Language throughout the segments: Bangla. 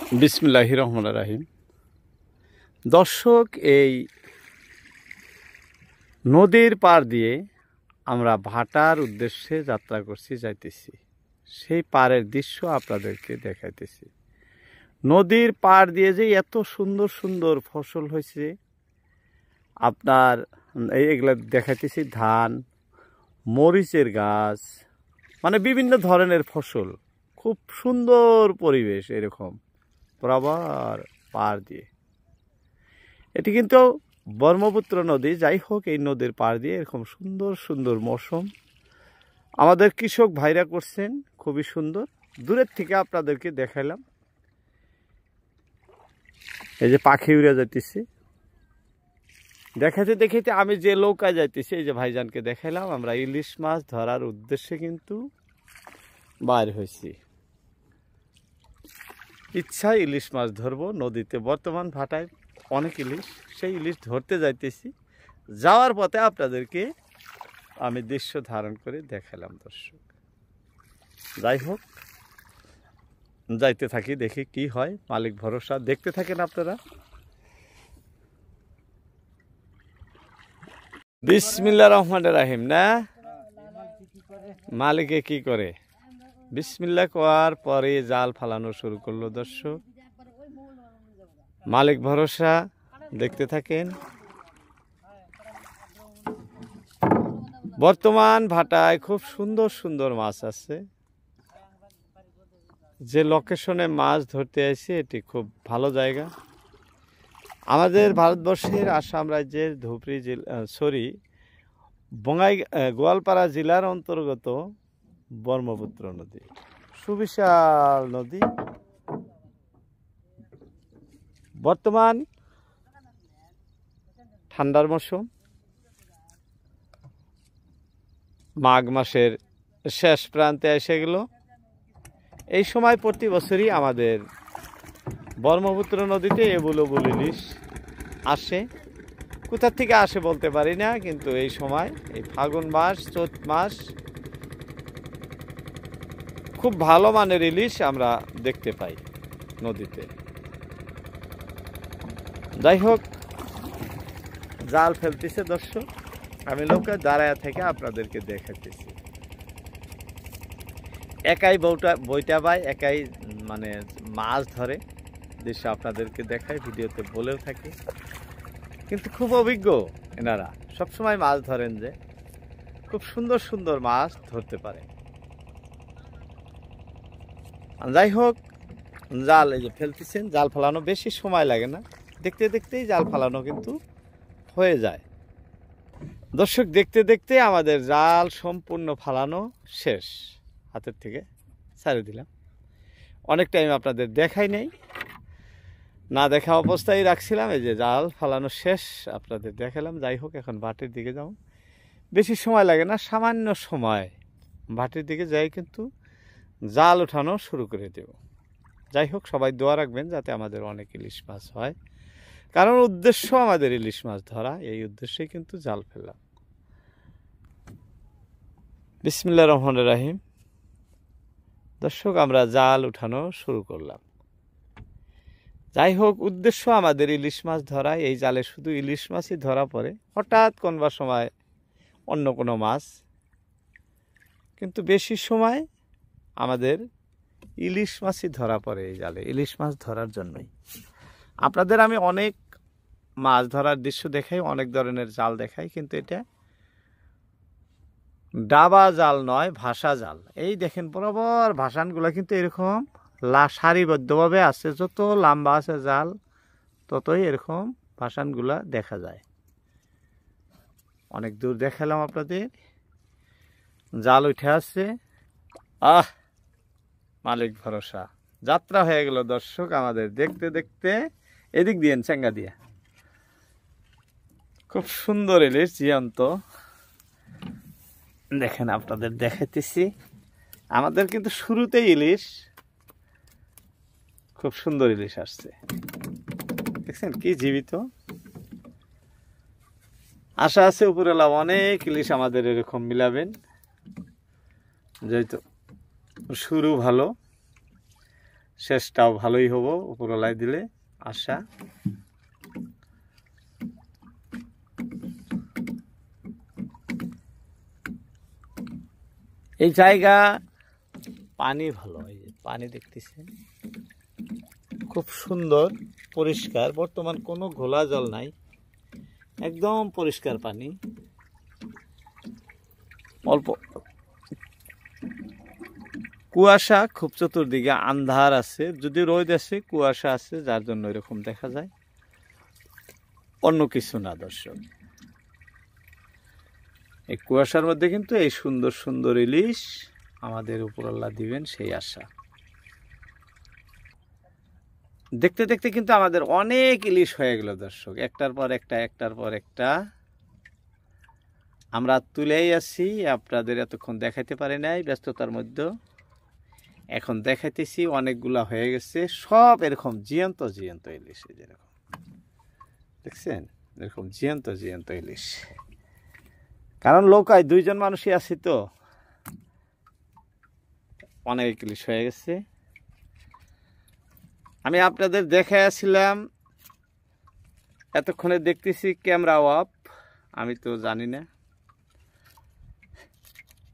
বিসমিল্লাহির রহমানির রহিম। দর্শক, এই নদীর পার দিয়ে আমরা ভাটার উদ্দেশ্যে যাত্রা যাইতেছি। সেই পাড়ের দৃশ্য আপনাদেরকে দেখাইতেছি। নদীর পাড় দিয়ে যে এত সুন্দর সুন্দর ফসল হয়েছে, আপনার এইগুলা দেখাইতেছি। ধান, মরিচের গাছ, মানে বিভিন্ন ধরনের ফসল, খুব সুন্দর পরিবেশ। এরকম বরাবর পাড় দিয়ে, এটি কিন্তু ব্রহ্মপুত্র নদী। যাই হোক, এই নদীর পাড় দিয়ে এরকম সুন্দর সুন্দর মৌসুম আমাদের কৃষক ভাইরা করছেন, খুবই সুন্দর। দূরের থেকে আপনাদেরকে দেখাইলাম। এই যে পাখি উড়ে যাইতেছি, দেখাইতে দেখাইতে আমি যে নৌকায় যাইতেছি, এই যে ভাইজানকে দেখাইলাম। আমরা ইলিশ মাছ ধরার উদ্দেশ্যে কিন্তু বাইর হয়েছি। ইচ্ছায় ইলিশ মাছ ধরবো নদীতে। বর্তমান ভাটায় অনেক ইলিশ, সেই ইলিশ ধরতে যাইতেছি। যাওয়ার পথে আপনাদেরকে আমি দৃশ্য ধারণ করে দেখালাম। দর্শক, যাই হোক, যাইতে থাকি, দেখি কি হয়। মালিক ভরসা, দেখতে থাকেন আপনারা। বিসমিল্লাহির রহমানির রহিম। না, মালিকে কি করে? বিসমিল্লাহ কোয়ার পরে জাল ফালানো শুরু করলো। দর্শক, মালিক ভরসা, দেখতে থাকেন। বর্তমান ভাটায় খুব সুন্দর সুন্দর মাছ আছে। যে লোকেশনে মাছ ধরতে আসি, এটি খুব ভালো জায়গা। আমাদের ভারতবর্ষের আসাম রাজ্যের ধুবড়ী জেলা, গোয়ালপাড়া জেলার অন্তর্গত ব্রহ্মপুত্র নদী, সুবিশাল নদী। বর্তমান ঠান্ডার মৌসুম, মাঘ মাসের শেষ প্রান্তে এসে গেল। এই সময় প্রতি বছরই আমাদের ব্রহ্মপুত্র নদীতে এবুলবুল ইলিশ আসে। কোথা থেকে আসে বলতে পারি না, কিন্তু এই সময়, এই ফাগুন মাস, চৈত মাস, খুব ভালো মানের ইলিশ আমরা দেখতে পাই নদীতে। যাই হোক, জাল ফেলতেছে দর্শক, আমি নৌকা দাঁড়ায় থেকে আপনাদেরকে দেখাতেছি। একাই বইটা পায়, একাই মানে মাছ ধরে, দৃশ্য আপনাদেরকে দেখায়, ভিডিওতে বলেও থাকি। কিন্তু খুব অভিজ্ঞ এনারা, সবসময় মাছ ধরেন, যে খুব সুন্দর সুন্দর মাছ ধরতে পারে। যাই হোক, জাল এই যে ফেলতেছেন। জাল ফেলানো বেশি সময় লাগে না, দেখতে দেখতেই জাল ফেলানো কিন্তু হয়ে যায়। দর্শক, দেখতে দেখতে আমাদের জাল সম্পূর্ণ ফালানো শেষ। হাতের থেকে ছাড়ে দিলাম। অনেক টাইম আপনাদের দেখাই নেই, না দেখা অবস্থায় রাখছিলাম। এই যে জাল ফালানো শেষ, আপনাদের দেখালাম। যাই হোক, এখন ভাটির দিকে যাও। বেশি সময় লাগে না, সামান্য সময় ভাটির দিকে যাই কিন্তু জাল উঠানো শুরু করে দেব। যাই হোক, সবাই দোয়া রাখবেন যাতে আমাদের অনেক ইলিশ মাছ হয়, কারণ উদ্দেশ্য আমাদের ইলিশ মাছ ধরা। এই উদ্দেশ্যেই কিন্তু জাল ফেললাম। বিসমিল্লাহির রহমানির রহিম। দর্শক, আমরা জাল উঠানো শুরু করলাম। যাই হোক, উদ্দেশ্য আমাদের ইলিশ মাছ ধরা। এই জালে শুধু ইলিশ মাছই ধরা পড়ে, হঠাৎ কোনবার সময় অন্য কোনো মাছ, কিন্তু বেশি সময় আমাদের ইলিশ মাছই ধরা পড়ে এই জালে। ইলিশ মাছ ধরার জন্যই আপনাদের আমি অনেক মাছ ধরার দৃশ্য দেখাই, অনেক ধরনের জাল দেখাই, কিন্তু এটা ডাবা জাল নয়, ভাসা জাল। এই দেখেন, বরাবর ভাসানগুলো কিন্তু এরকম সারিবদ্ধভাবে আছে। যত লম্বা আছে জাল, ততই এরকম ভাসানগুলা দেখা যায়। অনেক দূর দেখালাম আপনাদের। জাল উঠে আসছে। মালিক ভরসা, যাত্রা হয়ে গেল দর্শক আমাদের। দেখতে দেখতে এদিক দিয়ে চেঙ্গা দিয়া খুব সুন্দর ইলিশ জিয়ন্ত। দেখেন, আপনাদের দেখাইতেছি। আমাদের কিন্তু শুরুতেই ইলিশ, খুব সুন্দর ইলিশ আসছে। দেখছেন কি জীবিত। আশা আছে উপরওয়ালা অনেক ইলিশ আমাদের এরকম মিলাবেন। যেহেতু শুরু ভালো, শেষটাও ভালোই হবো উপরওয়ালায় দিলে আশা। এই জায়গা পানি ভালো, এই যে পানি দেখতেছেন খুব সুন্দর পরিষ্কার, বর্তমান কোনো ঘোলা জল নাই, একদম পরিষ্কার পানি। অল্প কুয়াশা, খুব চতুর্দিকে আন্ধার আছে, যদি রোদ আছে কুয়াশা আছে, যার জন্য এরকম দেখা যায়, অন্য কিছু না দর্শক। এই কুয়াশার মধ্যে কিন্তু এই সুন্দর সুন্দর ইলিশ আমাদের উপরওয়ালা দিবেন সেই আশা। দেখতে দেখতে কিন্তু আমাদের অনেক ইলিশ হয়ে গেল দর্শক, একটার পর একটা একটার পর একটা আমরা তুলেই আসি। আপনাদের এতক্ষণ দেখাইতে পারি নাই ব্যস্ততার মধ্যে, এখন দেখাইতেছি। অনেকগুলা হয়ে গেছে, সব এরকম জিয়ন্ত জিয়ন্ত ইলিশ, যেরকম দেখছেন এরকম জিয়ন্ত জিয়ন্ত ইলিশ। কারণ নৌকায় 2 জন মানুষই আছি তো, অনেক ইলিশ হয়ে গেছে। আমি আপনাদের দেখাইছিলাম, এতক্ষণে দেখতেছি ক্যামেরা অফ, আমি তো জানি না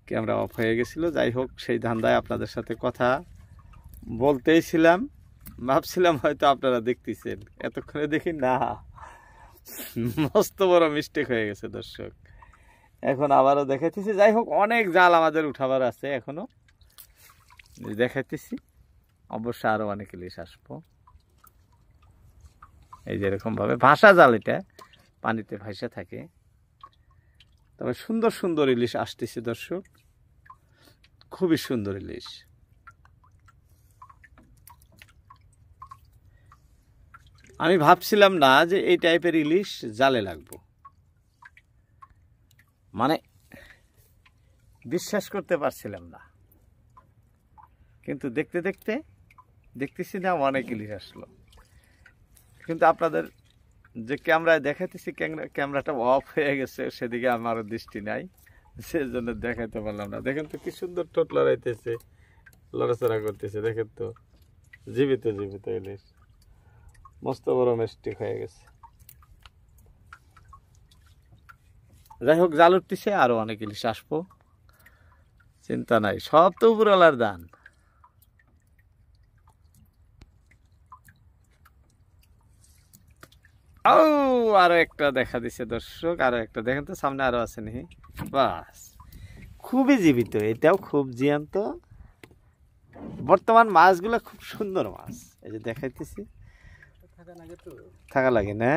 ক্যামেরা অফ হয়ে গেছিল। যাই হোক, সেই ধান্দায় আপনাদের সাথে কথা বলতেই ছিলাম, ভাবছিলাম হয়তো আপনারা দেখতেছেন, এতক্ষণে দেখি না, মস্ত বড় মিস্টেক হয়ে গেছে দর্শক। এখন আবারও দেখাইতেছি। যাই হোক, অনেক জাল আমাদের উঠাবার আছে এখনো, দেখাইতেছি। অবশ্য আরো অনেক ইলিশ আসবো। এই যে এরকম ভাবে ভাসা জাল, এটা পানিতে ভাসা থাকে, তবে সুন্দর সুন্দর ইলিশ আসতেছে দর্শক, খুবই সুন্দর ইলিশ। আমি ভাবছিলাম না যে এই টাইপের ইলিশ জালে লাগবো, মানে বিশ্বাস করতে পারছিলাম না, কিন্তু দেখতে দেখতে দেখতেছি না অনেক ইলিশ আসলো। কিন্তু আপনাদের যে ক্যামেরায় দেখাইতেছি, ক্যামেরাটা অফ হয়ে গেছে, সেদিকে আমার দৃষ্টি নাই, সেজন্য দেখাইতে পারলাম না। দেখেন তো কি সুন্দর ঠোঁট লড়াইতেছে, লড়াচড়া করতেছে, দেখেন তো জীবিত জীবিত ইলিশ, মস্ত বড় মিস্টেক হয়ে গেছে। যাই হোক, জাল উঠতেছে, আরো অনেক ইলিশ আসবো, চিন্তা নাই, সব তো উপরওয়ালার দান। ও আরো একটা দেখা দিছে দর্শক, আরো একটা দেখেন তো, সামনে আরো আছে নি, বাস খুবই জীবিত, এটাও খুব জিয়ান্ত। বর্তমান মাছগুলো খুব সুন্দর মাছ, এই যে দেখাইতেছি, থাকা লাগে না।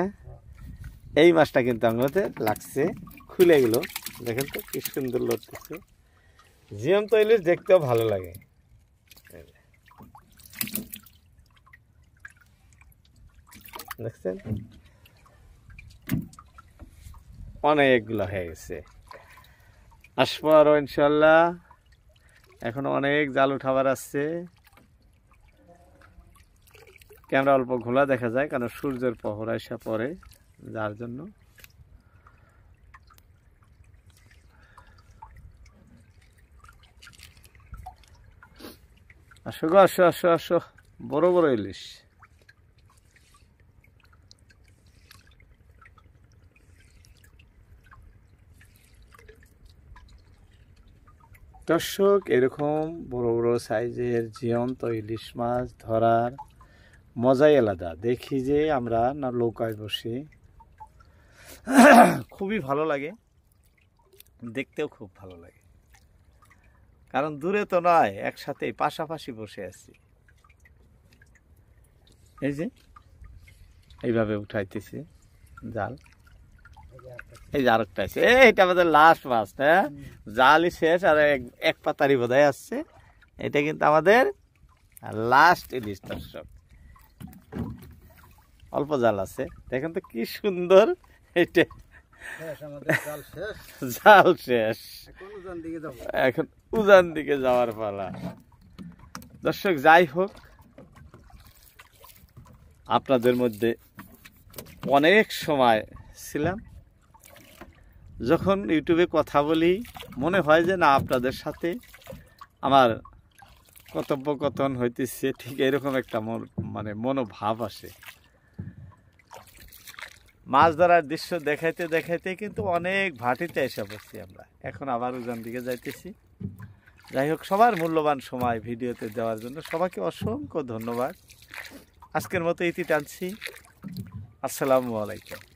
এই মাছটা কিন্তু আমাদের লাগছে, খুলে গেল, দেখেন তো কি সুন্দর লড়তেছে, জিয়ন্ত ইলিশ দেখতেও ভালো লাগে। দেখছেন অনেকগুলো হয়ে গেছে, আসবো আরো ইনশাল্লাহ। এখন অনেক জাল উঠাবার আছে, ক্যামেরা অল্প ঘোলা দেখা যায়, কারণ সূর্যের প্রহর এসে পড়ে, যার জন্য। আসো গো, আসো আসো আসো, বড় বড় ইলিশ। দর্শক, এরকম বড় বড় সাইজের জিয়ন্ত ইলিশ মাছ ধরার মজাই আলাদা। দেখি যে আমরা না নৌকায় বসে, খুবই ভালো লাগে, দেখতেও খুব ভালো লাগে, কারণ দূরে তো নয়, একসাথে পাশাপাশি বসে আছি। এই যে এইভাবে উঠাইতেছে জাল, এই যে আরেকটা আছে, এইটা আমাদের লাস্ট মাছ, হ্যাঁ জালই শেষ, আর এক পাতারি বোধহয় আসছে, এটা কিন্তু আমাদের লাস্ট ইলিশ দর্শক। অল্প জাল আছে, দেখেন তো কি সুন্দর, এটা জাল শেষ, এখন উজান দিকে যাওয়ার পালা দর্শক। যাই হোক, আপনাদের মধ্যে অনেক সময় ছিলাম, যখন ইউটিউবে কথা বলি মনে হয় যে না, আপনাদের সাথে আমার কথোপকথন হইতেছে, ঠিক এরকম একটা মানে মনোভাব আসে। মাছ ধরার দৃশ্য দেখাইতে দেখাইতে কিন্তু অনেক ভাটিতে এসে পড়ছি আমরা। এখন আবার উজান দিকে যাইতেছি। যাই হোক, সবার মূল্যবান সময় ভিডিওতে দেওয়ার জন্য সবাইকে অসংখ্য ধন্যবাদ। আজকের মতো ইতি টানছি। আসসালামু আলাইকুম।